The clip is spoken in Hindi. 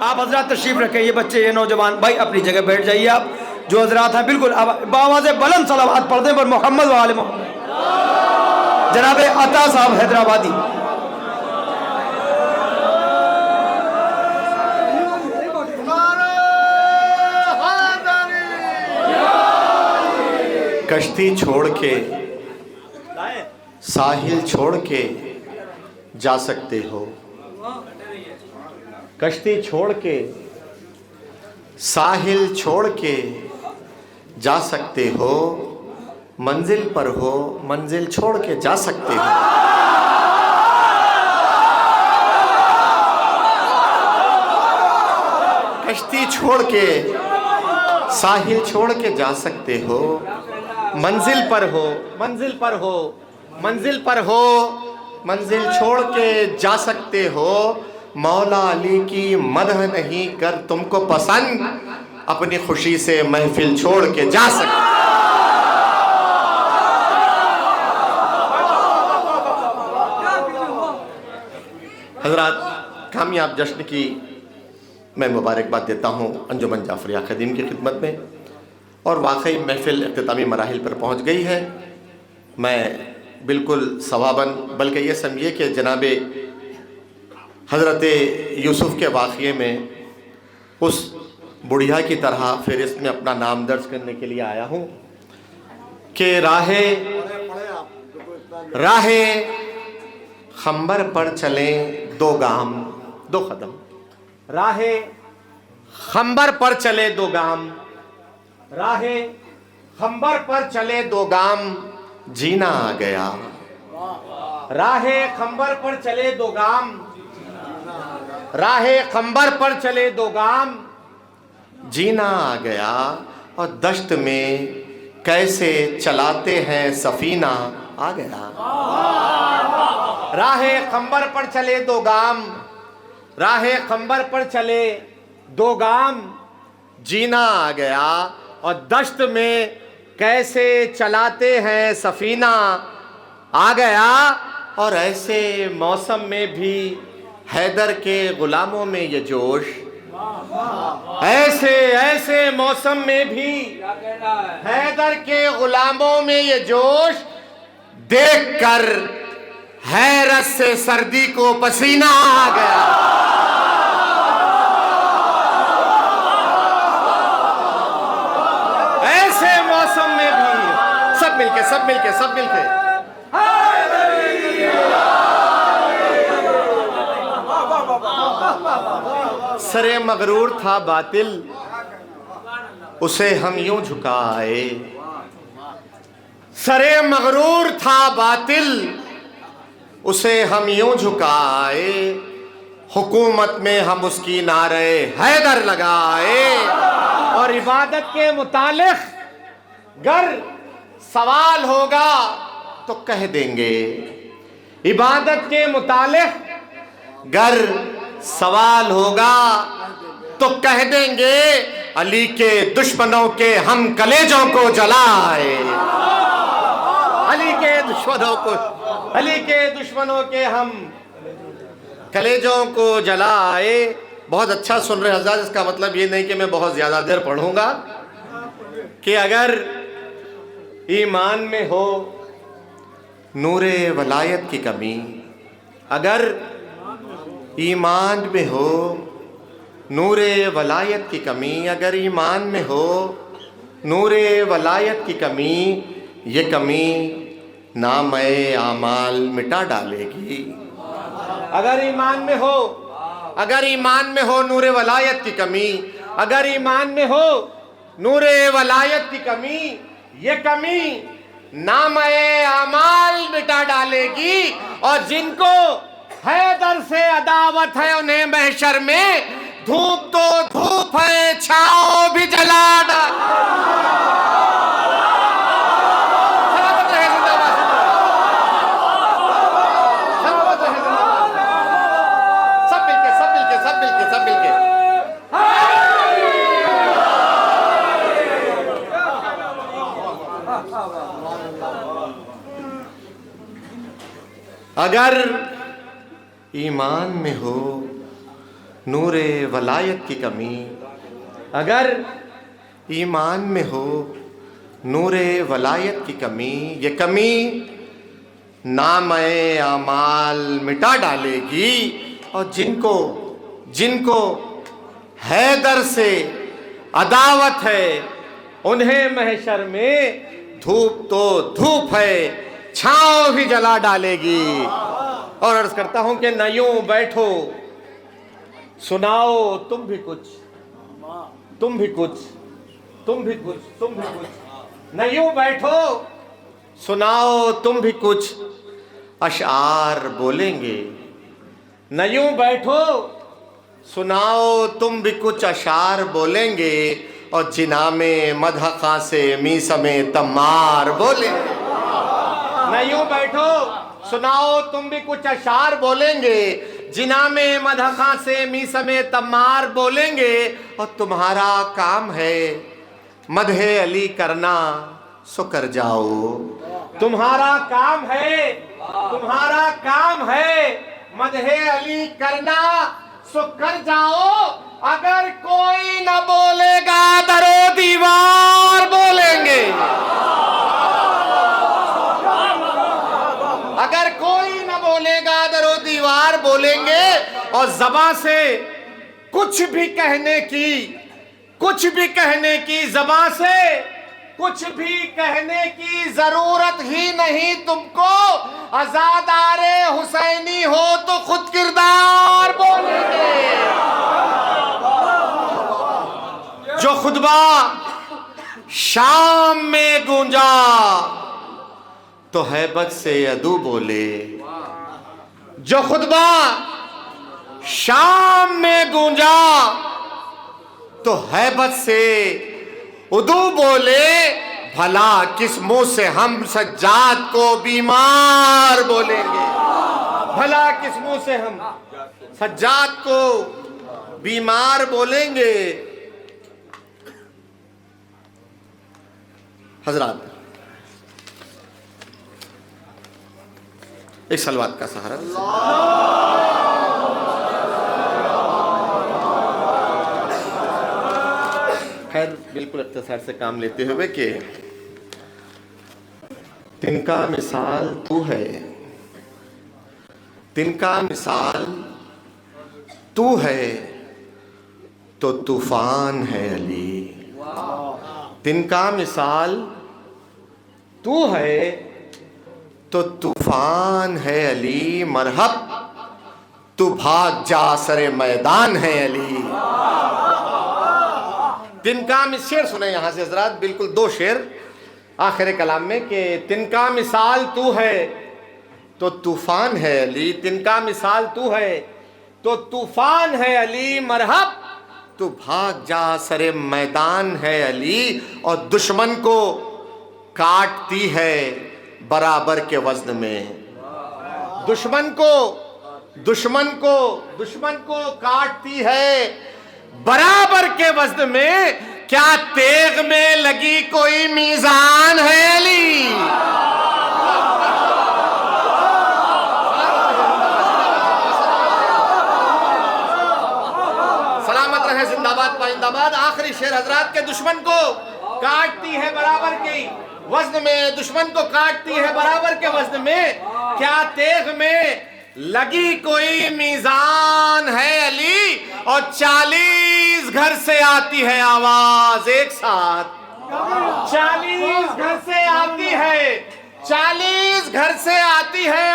आप हजरात तशरीफ रखें, ये बच्चे, ये नौजवान भाई अपनी जगह बैठ जाइए। आप जो हजरात हैं बिल्कुल बावाज़ बुलंद सलावत पढ़ दें पर मोहम्मद वाले मोहम्मद। जनाब अता साहब हैदराबादी। कश्ती छोड़ के साहिल छोड़ के जा सकते हो, कश्ती छोड़ के साहिल छोड़ के जा सकते हो, मंजिल पर हो मंजिल छोड़ के जा सकते हो। कश्ती छोड़ के साहिल छोड़ के जा सकते हो, मंजिल पर हो मंजिल पर हो मंजिल पर हो, मंजिल छोड़ के जा सकते हो। मौला अली की मदह नहीं कर तुमको पसंद, अपनी खुशी से महफिल छोड़ के जा सकते। हजरात, कामयाब जश्न की मैं मुबारकबाद देता हूँ अंजुमन जाफरिया खदीम की खिदमत में, और वाकई महफिल इख्तितामी मराहिल पर पहुँच गई है। मैं बिल्कुल सवाबन, बल्कि ये समझिए कि जनाबे हज़रत यूसुफ़ के वाक़ये में उस बुढ़िया की तरह फ़हरिस्त में अपना नाम दर्ज करने के लिए आया हूँ कि राहे खंबर पर चलें दो गाम दो कदम, राहे खंबर पर चले दो गाम, राहे खंबर पर चले दो गाम, जीना आ गया। राहे खंबर पर चले दो गाम, राहे खंबर पर चले दो गाम, जीना आ गया। और दश्त में कैसे चलाते हैं सफीना आ गया। राहे खंबर पर चले दो गाम, राहे खंबर पर चले दो गाम, जीना आ गया। और दश्त में कैसे चलाते हैं सफीना आ गया। और ऐसे मौसम में भी हैदर के गुलामों में ये जोश, ऐसे मौसम में भी हैदर के गुलामों में ये जोश, देखकर हैरत से सर्दी को पसीना आ गया। ऐसे मौसम में भी सब मिलके सरे मगरूर था बातिल, उसे हम यूं झुकाए। सरे मगरूर था बातिल, उसे हम यूं झुकाए। हुकूमत में हम उसकी नारे हैदर लगाए। और इबादत के मुतालिक गर सवाल होगा तो कह देंगे, इबादत के मुतालिक गर सवाल होगा तो कह देंगे, अली के दुश्मनों के हम कलेजों को जलाए। अली के दुश्मनों के हम कलेजों को जलाए। बहुत अच्छा सुन रहे हज़रात, इसका मतलब ये नहीं कि मैं बहुत ज़्यादा देर पढ़ूंगा। कि अगर ईमान में हो नूरे वलायत की कमी, अगर ईमान में हो नूरे वलायत की कमी, अगर ईमान में हो नूरे वलायत की कमी, ये कमी नामे आमाल मिटा डालेगी। अगर ईमान में हो, अगर ईमान में हो नूरे वलायत की कमी, अगर ईमान में हो नूरे वलायत की कमी, ये कमी नामे आमाल मिटा डालेगी। और जिनको हैदर से अदावत है उन्हें महशर में धूप तो धूप है, छाओ भी जला डाल। सब मिलके अगर ईमान में हो नूरे वलायत की कमी, अगर ईमान में हो नूरे वलायत की कमी, ये कमी नामे आमाल मिटा डालेगी। और जिनको जिनको हैदर से अदावत है उन्हें महशर में धूप तो धूप है, छांव भी जला डालेगी। और अर्ज करता हूं कि न यूं बैठो सुनाओ तुम भी कुछ, तुम भी कुछ, तुम भी कुछ, तुम भी कुछ, न यूं बैठो सुनाओ तुम भी कुछ अशार बोलेंगे। न यूं बैठो सुनाओ तुम भी कुछ अशार बोलेंगे, और जिना में मदहका से मीसमे तमार बोले। न यूं बैठो सुनाओ तुम भी कुछ अशार बोलेंगे, जिना में मदहका से मीसमे तमार बोलेंगे। और तुम्हारा काम है मदहे अली करना, सो कर जाओ। तुम्हारा काम है, तुम्हारा काम है मदहे अली करना, सो कर जाओ। अगर कोई न बोलेगा दरो दीवार बोलेंगे, अगर कोई न बोलेगा दरो दीवार बोलेंगे। और ज़बान से कुछ भी कहने की, कुछ भी कहने की, ज़बान से कुछ भी कहने की जरूरत ही नहीं तुमको। अज़ादारे हुसैनी हो तो खुद किरदार बोलेंगे। जो खुतबा शाम में गूंजा तो हैबत से अदू बोले। जो खुतबा शाम में गूंजा तो हैबत से उदू बोले। भला किस मुंह से हम सज्जाद को बीमार बोलेंगे, भला किस मुंह से हम सज्जाद को बीमार बोलेंगे। हजरात, एक सलवात का सहारा। खैर बिल्कुल इख्तिसार से काम लेते हुए कि तिनका मिसाल तू है, तिनका मिसाल तू है तो तूफान है अली। तिनका मिसाल तू है तो तूफान है अली। मरहब तू भाग जा सरे मैदान है अली। तिनका में शेर सुने यहां से हजरात, बिल्कुल दो शेर आखिर कलाम में कि तिनका मिसाल तू है तो तूफान है अली। तिनका मिसाल तू है तो तूफान है अली। मरहब तू भाग जा सरे मैदान है अली। और दुश्मन को काटती है बराबर के वजन में। दुश्मन को दुश्मन को दुश्मन को काटती है बराबर के वजन में। क्या तेग में लगी कोई मीजान है अली। सलामत रहे, जिंदाबाद पाइंदाबाद। आखिरी शेर हजरात के दुश्मन को काटती है बराबर के वजन में, दुश्मन को काटती है बराबर के वजन में। क्या तेग में लगी कोई मीजान है अली। और 40 घर से आती है आवाज एक साथ। 40 घर से आती है, 40 घर से आती है